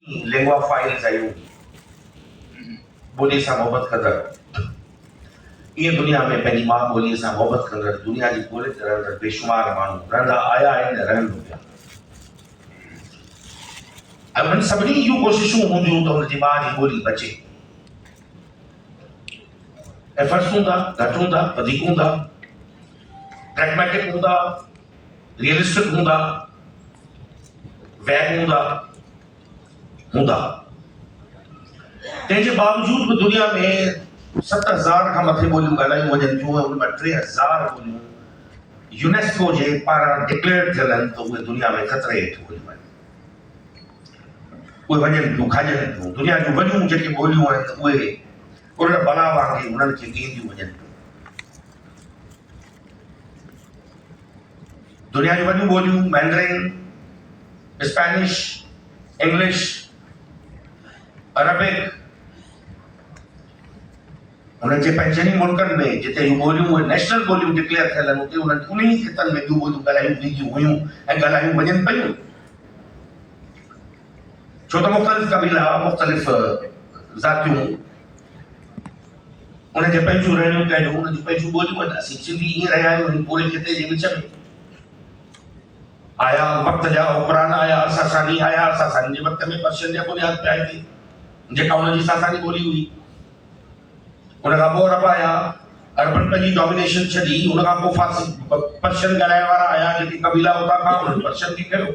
lengua file चाहिए बोली सा मोहब्बत कंदड़ ये दुनिया में पंहिंजी मां ॿोलीअ सां मोहब्बत कंदड़ दुनिया जी ॿोली ते रहंदड़ बेशुमार माण्हू रहंदा आया आहिनि रहनि पिया। ऐं उन्हनि सभिनी जूं कोशिशूं हूंदियूं त हुनजी मां जी ॿोली बचे। एफर्ट्स हूंदा घटि हूंदा वधीक हूंदा प्रैग्मेटिक हूंदा रियलिस्टिक हूंदा वैग हूंदा तंहिंजे बावजूद भी दुनिया में 7,000 खां मथे ॿोलियूं ॻाल्हायूं वञनि थियूं ऐं उन में 3,000 ॿोलियूं यूनेस्को जे पारां डिक्लेयर थियल आहिनि त उहे दुनिया में ख़तरे हेठि वञनि उहे वञनि थियूं खाॼनि थियूं। दुनिया जूं वॾियूं जेके ॿोलियूं आहिनि उहे उन बला वांगुरु उन्हनि खे ॻींदियूं वञनि थियूं। दुनिया जूं वॾियूं ॿोलियूं मैंड्रिन स्पेनिश इंग्लिश अरबिक उन्हनि जे पंहिंजनि मुल्कनि में जिते इहे ॿोलियूं नेशनल ॿोलियूं डिक्लेयर थियल आहिनि उते उन्हनि उन्ही ख़ितनि में ॿियूं ॿोलियूं ॻाल्हायूं वेंदियूं हुयूं ऐं ॻाल्हायूं वञनि पियूं। छो त मुख़्तलिफ़ क़बीला मुख़्तलिफ़ ज़ातियूं उन्हनि जे पंहिंजूं रहणियूं कहिड़ियूं उन्हनि जूं पंहिंजूं ॿोलियूं आहिनि। असीं सिंधी ईअं रहिया आहियूं हिन पूरे खिते जे विच में आया वक़्त जा हुक्मरान आया सासानी आया सासानी जे वक़्त में पर्शियन जा बुनियाद पे आई थी जेका उन्हनि जी सासानी ॿोली हुई। उन खां पोइ अरब आया अरबन पंहिंजी डोमिनेशन छॾी उन खां पोइ फारसी पर्शियन ॻाल्हाइण वारा आया जेके क़बीला हुतां खां उन्हनि पर्शियन खे कयो।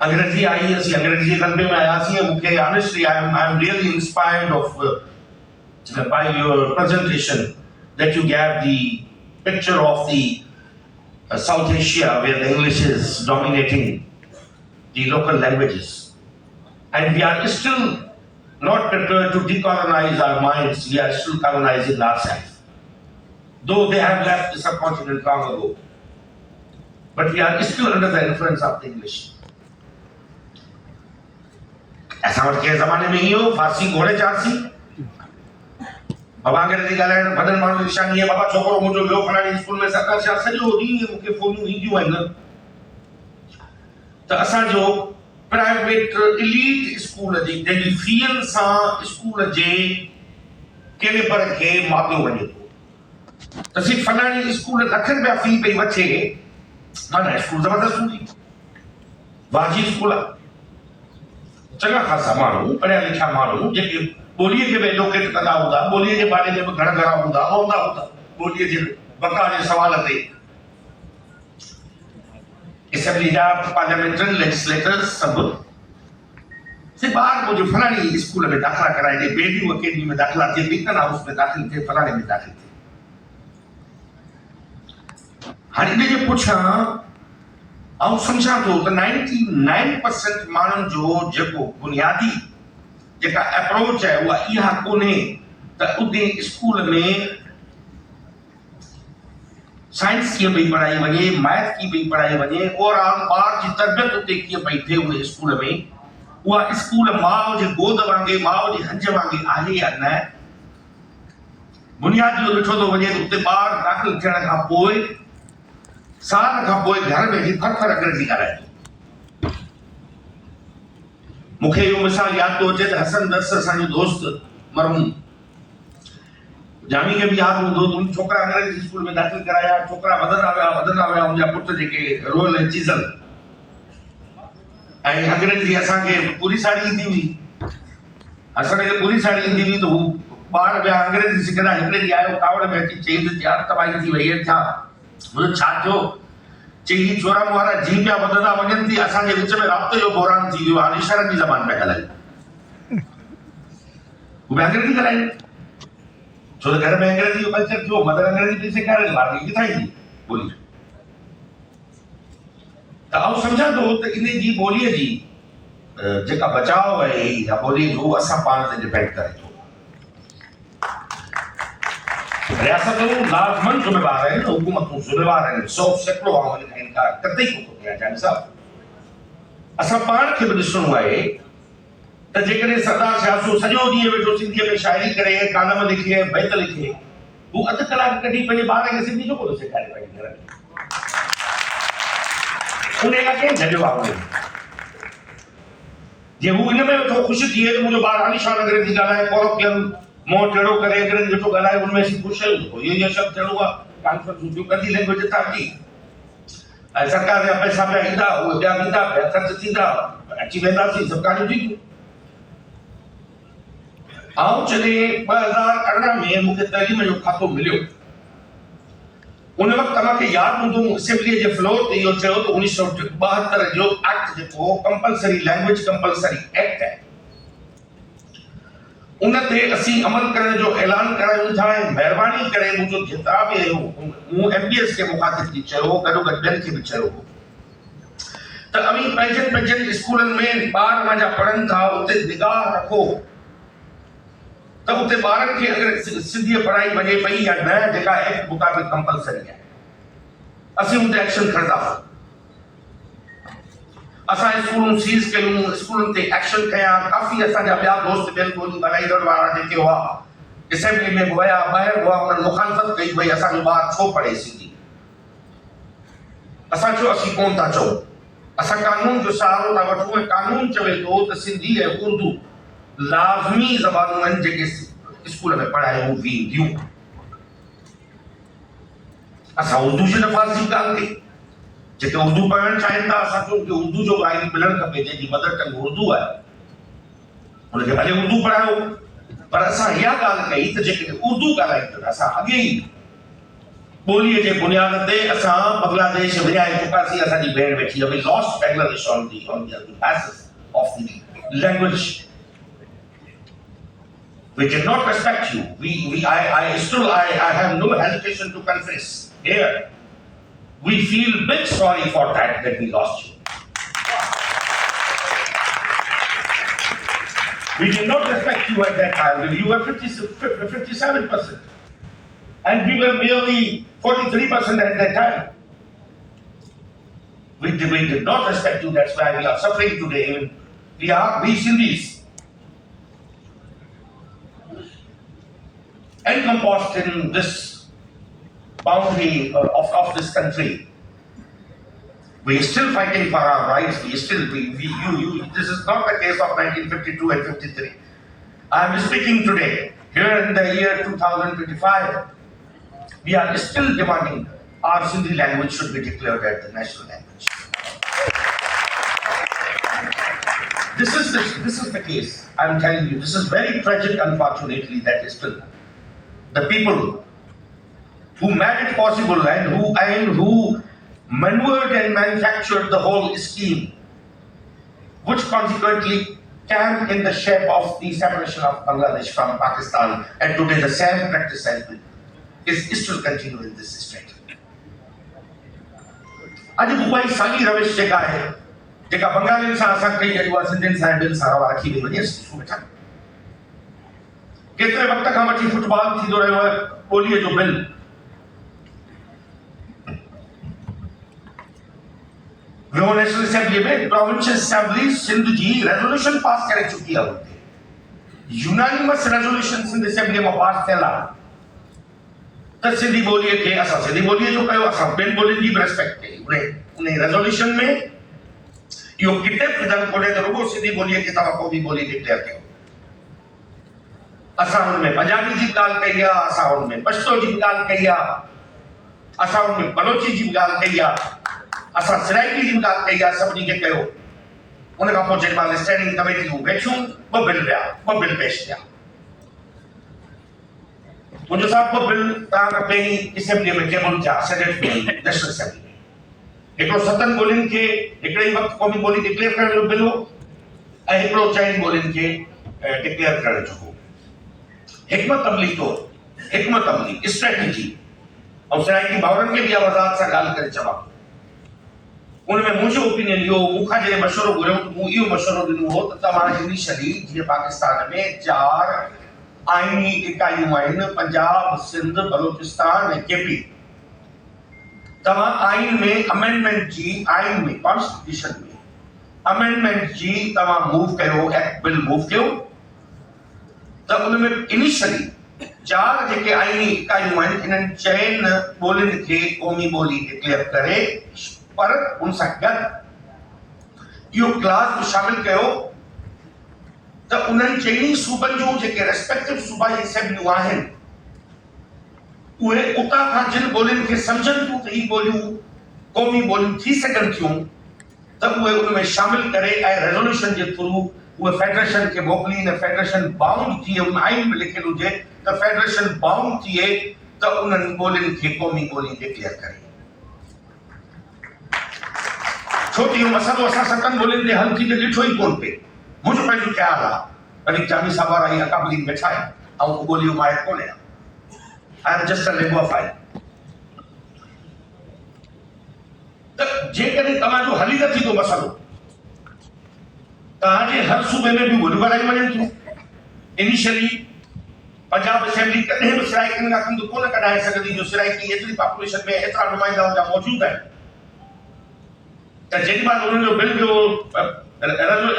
अंग्रेजी आई असीं अंग्रेजी जे गलबे में आयासीं ऐं मूंखे honestly I am really inspired of by your presentation that you gave the picture of the South Asia where the English is dominating the local languages and we are still not prepared to decolonize our minds. We are still colonizing ourselves though they have left the subcontinent long ago but we are still under the influence of the English. ऐसा वक्त के ज़माने में ही हो फारसी घोड़े चारसी बाबा अंग्रेजी ॻाल्हाइण वॾनि माण्हुनि जी निशानी आहे। बाबा छोकिरो मुंहिंजो वियो फलाणी स्कूल में सरकार छा सॼो ॾींहुं मूंखे फ़ोनियूं ईंदियूं आहिनि त असांजो प्राइवेट इलीट स्कूल जी जंहिंजी फीअनि सां स्कूल जे कैलिबर खे मापियो वञे थो त सिर्फ़ु फलाणी स्कूल लख रुपया फी पई वठे माना स्कूल ज़बरदस्त हूंदी वाजिब स्कूल आहे। चङा ख़ासा माण्हू पढ़िया लिखिया माण्हू जेके ॿोलीअ खे बि एडवोकेट कंदा हूंदा ॿोलीअ जे बारे में बि घण घणा हूंदा ॿोलीअ जे बका जे सवाल ते असेंबली जा पार्लियामेंटरी लेजिस्लेटर्स सभु से ॿार मुंहिंजो फलाणी स्कूल में दाख़िला कराए ॾे बेडियूं अकेडमी में दाख़िला थिए बीकन हाउस में दाख़िल थिए फलाणे में दाख़िल थिए। हाणे इन जे पुठियां आउं सम्झां थो त 99% माण्हुनि जो जेको बुनियादी जेका अप्रोच है उहा इहा कोन्हे त उते स्कूल में साइंस कीअं पई पढ़ाई वञे मैथ कीअं पई पढ़ाई वञे ओवरऑल ॿार जी तरबियत उते कीअं पई थिए उहे स्कूल में उहा स्कूल माउ जे गोद वांगुरु माउ जे हंज वांगुरु आहे या न बुनियादी ॾिठो थो वञे त उते ॿार दाख़िल थियण खां पोइ साल खां पोइ घर में थर थर अंग्रेजी ॻाल्हाए थो। मूंखे इहो मिसाल यादि थो अचे त हसन दर्स असांजो दोस्त मरहूम जामी खे बि यादि हूंदो त उन छोकिरा अंग्रेजी स्कूल में दाख़िल कराया छोकिरा वधंदा विया मुंहिंजा पुट जेके रोयल ऐं चीज़ल ऐं अंग्रेजी असांखे पूरी साड़ी ईंदी हुई असांखे पूरी साड़ी ईंदी हुई त हू ॿार ॿिया अंग्रेजी सिखंदा हिकिड़े ॾींहुं आयो कावड़ में अची चई त यार तबाही थी वई आहे छा छा थियो चई चोरम वारा जीअं पिया वधंदा वञनि थी असांजे विच में राब्ते जो बहिरान थी वियो हाणे इशारनि जी ज़बान पिया ॻाल्हाइनि हू बि अंग्रेजी ॻाल्हाइनि छो त घर में अंग्रेजी जो कल्चर थियो मदर अंग्रेजी पई सेखारे ॿार खे किथां ईंदी ॿोली त आउं सम्झां थो त इन जी ॿोलीअ जी जेका बचाव आहे या ॿोली जो असां पाण ते डिपेंड करे थो। रियासतूं लाज़मन ज़िम्मेवार आहिनि हुकूमतूं ज़िम्मेवार आहिनि 100 सैकड़ो आउं हिन खां इनकार कतई कोन थो कयां जानी साहब। असां पाण खे बि ॾिसणो आहे त जेकॾहिं सरदार सियासू सॼो ॾींहुं वेठो सिंधीअ में शाइरी करे कालम लिखे बैत लिखे हू अधु कलाक कढी पंहिंजे ॿार खे सिंधी जो कोन सेखारे पंहिंजे घर में उन खां कंहिं जॾियो आहे जे हू इन में थो ख़ुशि थिए त मुंहिंजो ॿारु आलीशान अंग्रेजी ॻाल्हाए, कॉलोकियल मुंहुं टेढ़ो करे अंग्रेजी जो ॻाल्हाए, उनमें असीं ख़ुशि आहियूं। इहो शब्द थियणो आहे कॉन्फ्रेंस कंदी लैंग्वेज था की ऐं सरकार जा पैसा पिया ईंदा, उहे ॿिया ईंदा पिया ख़र्च थींदा, अची वेंदासीं, सभु ॻाल्हियूं थींदियूं। आउं जॾहिं 2018 में मूंखे तइलीम जो खातो मिलियो, उन वक़्तु तव्हांखे यादि हूंदो असेंबलीअ जे फ्लोर ते इहो चयो त 1972 जो एक्ट जेको कंपलसरी लैंग्वेज कंपलसरी एक्ट आहे, उन ते असीं अमल करण जो ऐलान करायूं था। ऐं महिरबानी करे मुंहिंजो जेतिरा बि आहियो, मूं MBS खे मुखातिब थी चयो, गॾोगॾु ॿियनि खे बि चयो त अवी पंहिंजनि स्कूलनि में ॿार मुंहिंजा पढ़नि था, उते निगाह रखो त उते ॿारनि खे अगरि सिंधी पढ़ाई वञे पई या न, जेका एक्ट मुताबिक़ कंपलसरी आहे, असीं उन ते एक्शन खणंदासीं। असां स्कूलूं सीज़ कयूं, स्कूलनि ते एक्शन कया। काफ़ी असांजा ॿिया दोस्त ॿियनि ॿोलियूं ॻाल्हाईंदड़ वारा जेके हुआ असेंबली में विया, ॿाहिरि हुआ, उन्हनि मुखालफ़त कई भई असांजो ॿारु छो पढ़े सिंधी। असां चयो असीं कोन था चऊं, असां कानून जो सहारो था वठूं ऐं कानून चवे थो त सिंधी ऐं उर्दू लाज़मी ज़बानूं आहिनि जेके स्कूल में पढ़ायूं वेंदियूं। असां उर्दू जे नफ़ाज़ जी ॻाल्हि कई, जेके उर्दू पढ़णु चाहिनि था, असां चऊं कि उर्दू जो आइन मिलणु खपे, जंहिंजी मदर टंग उर्दू आहे उनखे भले उर्दू पढ़ायो। पर असां इहा ॻाल्हि कई त जेके उर्दू ॻाल्हाईंदा, असां अॻे ई ॿोलीअ जे बुनियाद ते असां बांग्लादेश विञाए चुकासीं, असांजी भेण वेठी आहे। We lost Bangladesh on the basis of the language. We did not respect you. I have no hesitation to confess here. We feel big sorry for that we lost you. We did not respect you at that time. You were 57%. And we were merely 43% at that time. We did not respect you. That's why we are suffering today. We Sindhis. Encompassed in this boundary of this country, we are still fighting for our rights. This is not the case of 1952 and 53. I am speaking today, here in the year 2025, we are still demanding our Sindhi language should be declared as the national language. This is the case. I am telling you, this is very tragic, unfortunately, that is still the people who made it possible and who maneuvered and manufactured the whole scheme, which consequently came in the shape of the separation of Bangladesh from Pakistan, and today the same practice is still continuing in this state. आज Dubai साली रविश जेका है, जेका बंगालियुनि सां असां कई अॼु सिंधियुनि सां ॿियनि सां रवा रखी वई वञे वेठा। केतिरे वक़्त खां वठी फुटबॉल थींदो रहियो आहे, ॿोलीअ जो बिल वियो नेशनल असेंबली में, प्रोविंशियल असेंबली सिंध जी रेजोल्यूशन पास करे चुकी आहे। यूनानिमस रेजोल्यूशन सिंध असेंबली में पास थियल आहे त सिंधी ॿोलीअ खे, असां सिंधी ॿोलीअ जो कयो, असां ॿियनि ॿोलियुनि जी बि रिस्पेक्ट कई। उन रेजोल्यूशन में इहो किथे विधल कोन्हे त रुॻो सिंधी ॿोलीअ खे तव्हां को बि ॿोली डिक्लेयर कयो। असां उनमें पंजाबी जी ॻाल्हि कई आहे, असां उनमें पश्तो जी ॻाल्हि कई आहे, असां उनमें बलोची जी ॻाल्हि कई आहे, असां सराइकी जी ॻाल्हि कई आहे, सभिनी खे कयो। उन खां पोइ जेॾी महिल स्टैंडिंग कमेटियूं वेठियूं, ॿ बिल पेश थिया। मुंहिंजो साहब ॿ बिल तव्हां पहिरीं असेंबलीअ में टेबल थिया, सेनेट में, नेशनल असेंबली में। हिकिड़ो 7 ॿोलियुनि खे हिकिड़े ई वक़्तु क़ौमी ॿोली डिक्लेयर करण जो बिल हो, ऐं हिकिड़ो 4 ॿोलियुनि खे डिक्लेयर करण जो हो। हिकमत अमली स्ट्रेटेजी और सराइकी भाउरनि खे बि वज़ाहत सां ॻाल्हि करे चवां। उनमें मुंहिंजो ओपिनियन इहो, मूंखां जॾहिं मशवरो घुरियो त मूं इहो मशवरो ॾिनो हो त तव्हां इनिशियली जीअं पाकिस्तान में 4 आइनी इकाइयूं आहिनि, पंजाब, सिंध, बलोचिस्तान ऐं केपी, तव्हां आइन में अमेंडमेंट जी, आइन में कॉन्स्टिट्यूशन में अमेंडमेंट जी तव्हां मूव कयो, एक्ट बिल मूव कयो त उनमें इनिशियली 4 जेके आइनी इकाइयूं आहिनि, इन्हनि 4 ॿोलियुनि खे क़ौमी ॿोली डिक्लेयर करे, पर उन सां गॾु इहो क्लास बि शामिल कयो त उन्हनि चइनी सूबनि जूं जेके रेस्पेक्टिव सूबाई असेंबलियूं आहिनि उहे उतां खां जिन ॿोलियुनि खे सम्झनि थियूं त ही ॿोलियूं क़ौमी ॿोलियूं थी सघनि थियूं त उहे उन में शामिल करे ऐं रेज़ोल्यूशन जे थ्रू उहे फेडरेशन खे मोकिलीनि। फेडरेशन बाउंड थिए, उन आइन में लिखियलु हुजे त फेडरेशन बाउंड थिए त उन्हनि ॿोलियुनि खे क़ौमी ॿोली डिक्लेयर करे। छो कि इहो मसइलो असां 7 ॿोलियुनि ते हल थी त ॾिठो ई कोन पिए। मुंहिंजो पंहिंजो ख़्यालु आहे, वरी जामी साहब वारा ई अकाबलीन वेठा आहिनि ऐं ॿोलियूं माहिर कोन्हे। I am just a linguophile. त जेकॾहिं तव्हांजो हल ई न थींदो मसइलो, तव्हांजे हर सूबे में बि ॿोलियूं ॻाल्हायूं वञनि थियूं। इनिशियली पंजाब असेंबली कॾहिं बि सिराइकिन खां कंदो कोन कढाए सघंदी जो सिराइकी एतिरी पॉपुलेशन में एतिरा नुमाइंदा हुनजा मौजूद आहिनि। त जेॾीमहिल उन्हनि जो बिल जो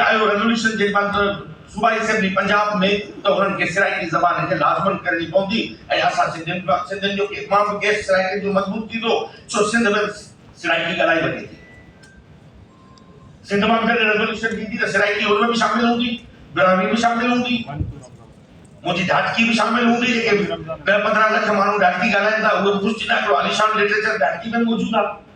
आयो रेज़ोल्यूशन, जेॾीमहिल सूबाई असेंबली पंजाब में, त उन्हनि खे सिराइकी ज़बान खे लाज़मन करणी पवंदी ऐं असां सिंधियुनि जो इमाम केस सिराइकी जो मज़बूत थींदो। छो सिंध में सिराइकी ॻाल्हाई वञे थी। सिंध मां फिर रेज़ोल्यूशन थींदी त सिराइकी उनमें बि शामिल हूंदी, बिरावी बि शामिल हूंदी, मुंहिंजी ढाटकी बि शामिल हूंदी। जेके 10-15 लख माण्हू ढाटकी ॻाल्हाइनि था उहे ख़ुशि थींदा। हिकिड़ो आलिशान लिटरेचर ढाटकी में मौजूदु आहे।